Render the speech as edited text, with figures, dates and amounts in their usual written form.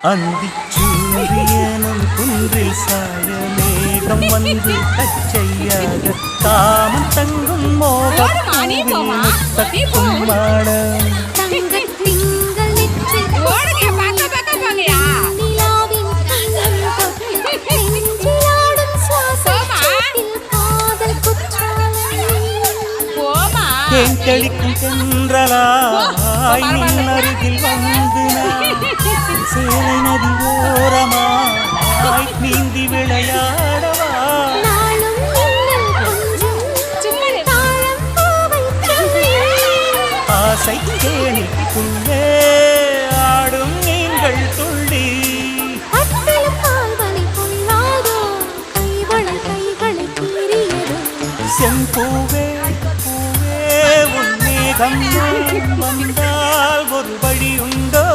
அந்திச்சூரியனும் குன்றில் சாய மேகம் வந்து கச்சையாக காமன் தங்கும் மோகம் மாடம் தெளிக்கும் தென்றலாய் நின் அருகில் வந்து சேலை நதி ஓரமாய் நீந்தி விளையாடவா ஆசை தேனிக்குள்ளே ஆடும் நீங்கள் துள்ளி செம்பூவே வந்தால் ஒரு வழி உண்டோ